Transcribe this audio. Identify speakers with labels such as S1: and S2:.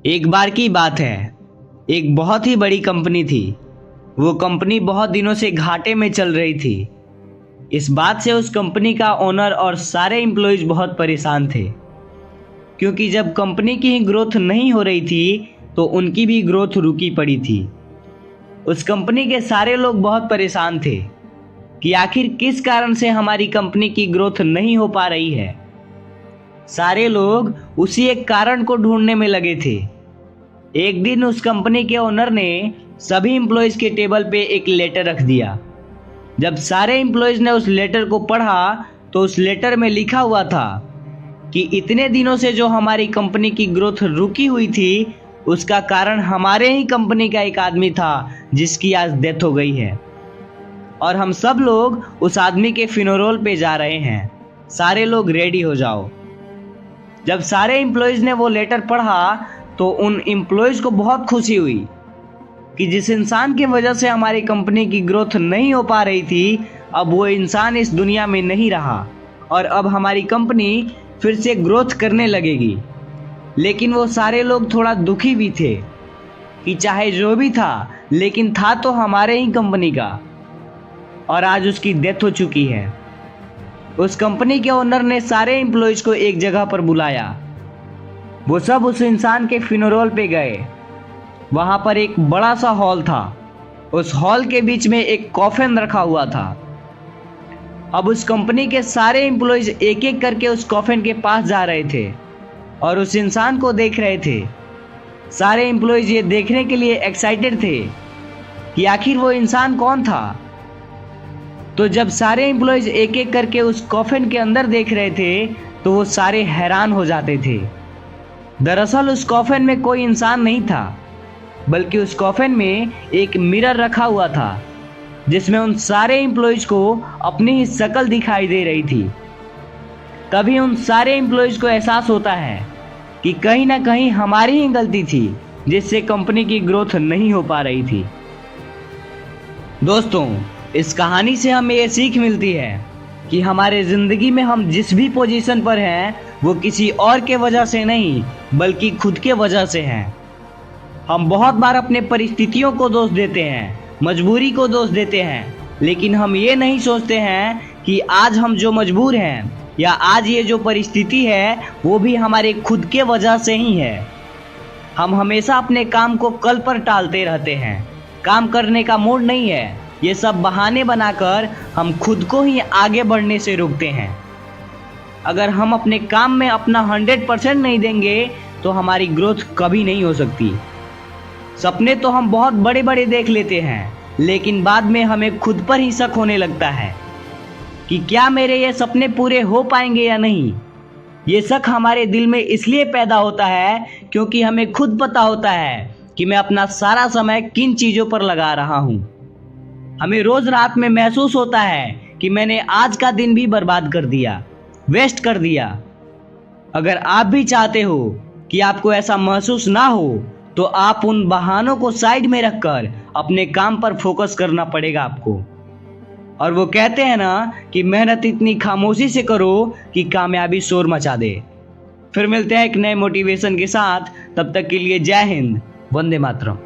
S1: एक बार की बात है, एक बहुत ही बड़ी कंपनी थी। वो कंपनी बहुत दिनों से घाटे में चल रही थी। इस बात से उस कंपनी का ओनर और सारे एम्प्लॉयज बहुत परेशान थे, क्योंकि जब कंपनी की ही ग्रोथ नहीं हो रही थी तो उनकी भी ग्रोथ रुकी पड़ी थी। उस कंपनी के सारे लोग बहुत परेशान थे कि आखिर किस कारण से हमारी कंपनी की ग्रोथ नहीं हो पा रही है। सारे लोग उसी एक कारण को ढूंढने में लगे थे। एक दिन उस कंपनी के ओनर ने सभी एम्प्लॉयज के टेबल पे एक लेटर रख दिया। जब सारे एम्प्लॉयज ने उस लेटर को पढ़ा तो उस लेटर में लिखा हुआ था कि इतने दिनों से जो हमारी कंपनी की ग्रोथ रुकी हुई थी उसका कारण हमारे ही कंपनी का एक आदमी था जिसकी आज डेथ हो गई है, और हम सब लोग उस आदमी के फ्यूनरल पे जा रहे हैं। सारे लोग रेडी हो जाओ। जब सारे एम्प्लॉयज ने वो लेटर पढ़ा तो उन एम्प्लॉयज को बहुत खुशी हुई कि जिस इंसान की वजह से हमारी कंपनी की ग्रोथ नहीं हो पा रही थी, अब वो इंसान इस दुनिया में नहीं रहा और अब हमारी कंपनी फिर से ग्रोथ करने लगेगी। लेकिन वो सारे लोग थोड़ा दुखी भी थे कि चाहे जो भी था, लेकिन था तो हमारे ही कंपनी का, और आज उसकी डेथ हो चुकी है। उस कंपनी के ओनर ने सारे एम्प्लॉयज को एक जगह पर बुलाया। वो सब उस इंसान के फ्यूनरल पे गए। वहां पर एक बड़ा सा हॉल था। उस हॉल के बीच में एक कॉफिन रखा हुआ था। अब उस कंपनी के सारे एम्प्लॉयज एक एक करके उस कॉफिन के पास जा रहे थे और उस इंसान को देख रहे थे। सारे एम्प्लॉयज ये देखने के लिए एक्साइटेड थे कि आखिर वो इंसान कौन था। तो जब सारे एम्प्लॉयज एक एक करके उस कॉफिन के अंदर देख रहे थे तो वो सारे हैरान हो जाते थे। दरअसल उस कॉफिन में कोई इंसान नहीं था, बल्कि उस कॉफिन में एक मिरर रखा हुआ था जिसमें उन सारे एम्प्लॉयज को अपनी ही शक्ल दिखाई दे रही थी। तभी उन सारे एम्प्लॉयज को एहसास होता है कि कहीं ना कहीं हमारी ही गलती थी जिससे कंपनी की ग्रोथ नहीं हो पा रही थी। दोस्तों, इस कहानी से हमें ये सीख मिलती है कि हमारे जिंदगी में हम जिस भी पोजीशन पर हैं वो किसी और के वजह से नहीं बल्कि खुद के वजह से हैं। हम बहुत बार अपने परिस्थितियों को दोष देते हैं, मजबूरी को दोष देते हैं, लेकिन हम ये नहीं सोचते हैं कि आज हम जो मजबूर हैं या आज ये जो परिस्थिति है वो भी हमारे खुद के वजह से ही है। हम हमेशा अपने काम को कल पर टालते रहते हैं। काम करने का मूड नहीं है, ये सब बहाने बनाकर हम खुद को ही आगे बढ़ने से रोकते हैं। अगर हम अपने काम में अपना 100% नहीं देंगे तो हमारी ग्रोथ कभी नहीं हो सकती। सपने तो हम बहुत बड़े बड़े देख लेते हैं, लेकिन बाद में हमें खुद पर ही शक होने लगता है कि क्या मेरे ये सपने पूरे हो पाएंगे या नहीं। ये शक हमारे दिल में इसलिए पैदा होता है क्योंकि हमें खुद पता होता है कि मैं अपना सारा समय किन चीज़ों पर लगा रहा हूँ। हमें रोज रात में महसूस होता है कि मैंने आज का दिन भी बर्बाद कर दिया, वेस्ट कर दिया। अगर आप भी चाहते हो कि आपको ऐसा महसूस ना हो तो आप उन बहानों को साइड में रखकर अपने काम पर फोकस करना पड़ेगा आपको। और वो कहते हैं ना कि मेहनत इतनी खामोशी से करो कि कामयाबी शोर मचा दे। फिर मिलते हैं एक नए मोटिवेशन के साथ। तब तक के लिए जय हिंद, वंदे मातरम।